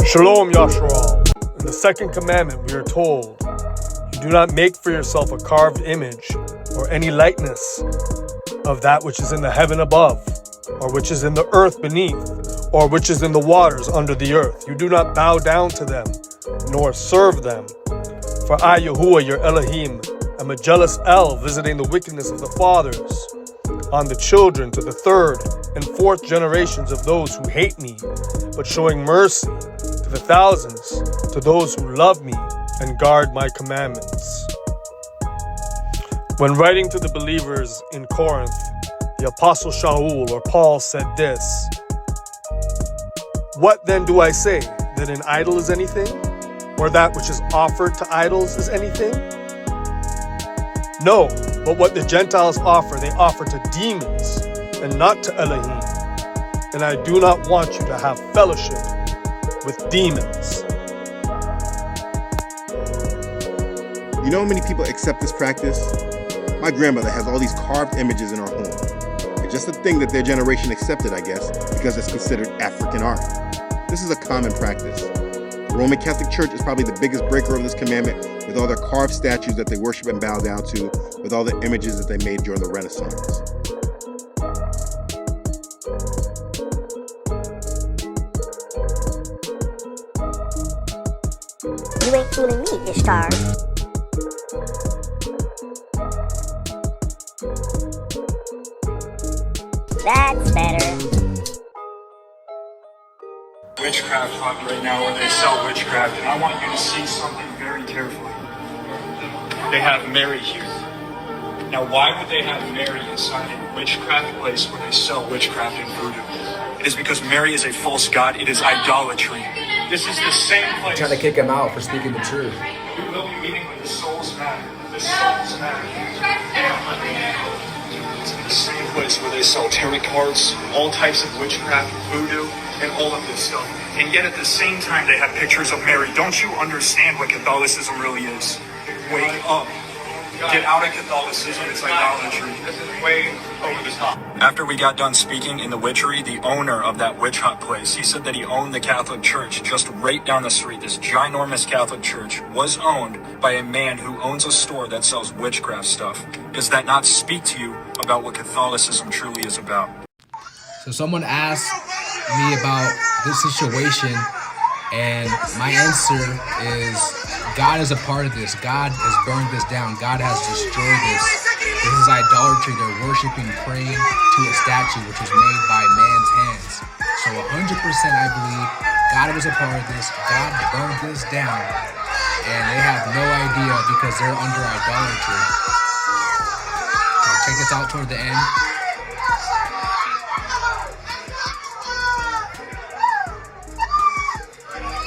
Shalom, YAHUAH. In the second commandment, we are told, you do not make for yourself a carved image or any likeness of that which is in the heaven above, or which is in the earth beneath, or which is in the waters under the earth. You do not bow down to them, nor serve them. For I, Yahweh, your Elohim, am a jealous El, visiting the wickedness of the fathers on the children to the third and fourth generations of those who hate me, but showing mercy to the thousands to those who love me and guard my commandments. When writing to the believers in Corinth, the apostle Shaul or Paul said this, "What then do I say? That an idol is anything? Or that which is offered to idols is anything? No, but what the Gentiles offer, they offer to demons and not to Elohim. And I do not want you to have fellowship with demons." You know how many people accept this practice? My grandmother has all these carved images in her home. It's just a thing that their generation accepted, I guess, because it's considered African art. This is a common practice. The Roman Catholic Church is probably the biggest breaker of this commandment, with all their carved statues that they worship and bow down to, with all the images that they made during the Renaissance. You ain't fooling me, Ishtar. That's better. Witchcraft hunt right now where they sell witchcraft, and I want you to see something very carefully. They have Mary here. Now, why would they have Mary inside a witchcraft place where they sell witchcraft and voodoo? It is because Mary is a false god. It is idolatry. This is the same place. Trying to kick him out for speaking the truth. We will be meeting with the Souls Matter. The Souls Matter. It's in the same place where they sell tarot cards, all types of witchcraft, voodoo, and all of this stuff. And yet at the same time, they have pictures of Mary. Don't you understand what Catholicism really is? Wake up. Get out of Catholicism. It's idolatry. This is way over the top. After we got done speaking in the witchery, the owner of that witch hunt place, he said that he owned the Catholic Church just right down the street. This ginormous Catholic Church was owned by a man who owns a store that sells witchcraft stuff. Does that not speak to you about what Catholicism truly is about? So someone asked me about this situation, and my answer is God is a part of this. God has burned this down. God has destroyed this. This is idolatry. They're worshiping, praying to a statue which was made by man's hands. So 100% I believe God was a part of this. God burned this down, and they have no idea because they're under idolatry. So check this out toward the end.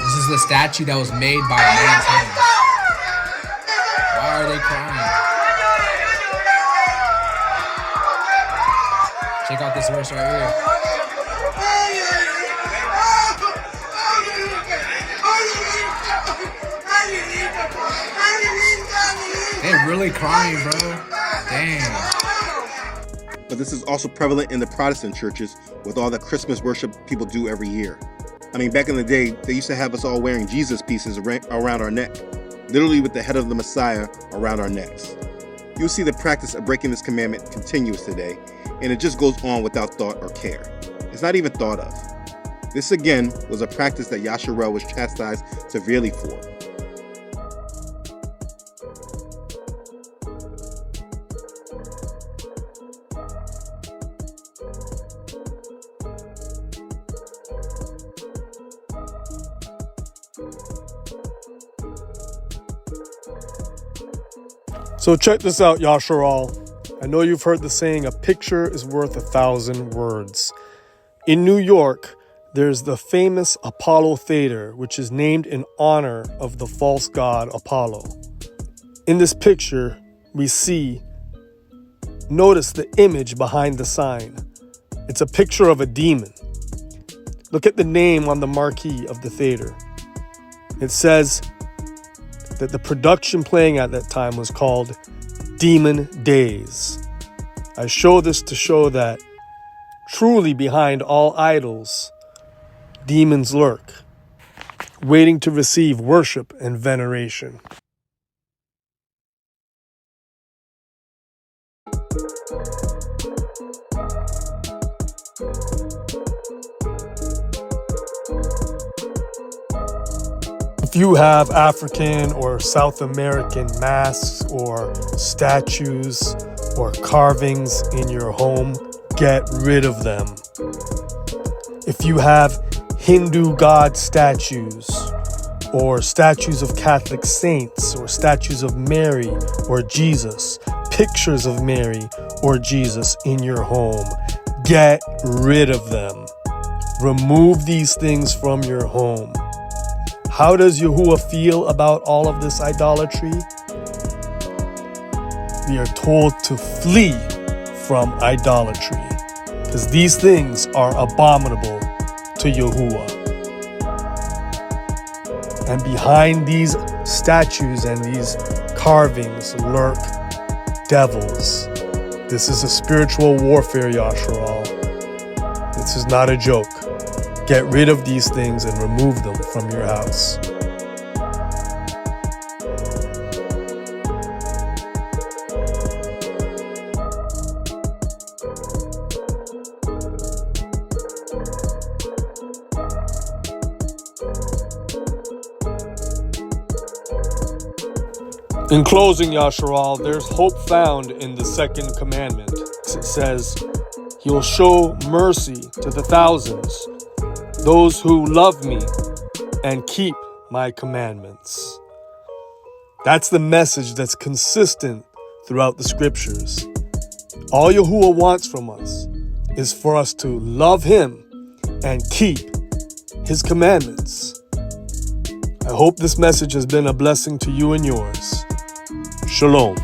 This is the statue that was made by man's hands. Why are they crying? Check out this verse right here. They're really crying, bro. Dang. But this is also prevalent in the Protestant churches with all the Christmas worship people do every year. I mean, back in the day, they used to have us all wearing Jesus pieces around our neck, literally with the head of the Messiah around our necks. You'll see the practice of breaking this commandment continues today, and it just goes on without thought or care. It's not even thought of. This again was a practice that YAHUAH was chastised severely for. So check this out, YAHUAH. I know you've heard the saying, a picture is worth 1,000 words. In New York, there's the famous Apollo Theater, which is named in honor of the false god Apollo. In this picture, we notice the image behind the sign. It's a picture of a demon. Look at the name on the marquee of the theater. It says that the production playing at that time was called Demon Days. I show this to show that truly behind all idols, demons lurk. waiting to receive worship and veneration. If you have African or South American masks or statues or carvings in your home, get rid of them. If you have Hindu god statues or statues of Catholic saints or statues of Mary or Jesus, pictures of Mary or Jesus in your home, get rid of them. Remove these things from your home. How does Yahuwah feel about all of this idolatry? We are told to flee from idolatry because these things are abominable to Yahuwah. And behind these statues and these carvings lurk devils. This is a spiritual warfare, Yasharal. This is not a joke. Get rid of these things and remove them from your house. In closing, Yasharal, there's hope found in the second commandment. It says, "He'll show mercy to the thousands, those who love me and keep my commandments." That's the message that's consistent throughout the scriptures. All Yahuwah wants from us is for us to love him and keep his commandments. I hope this message has been a blessing to you and yours. Shalom.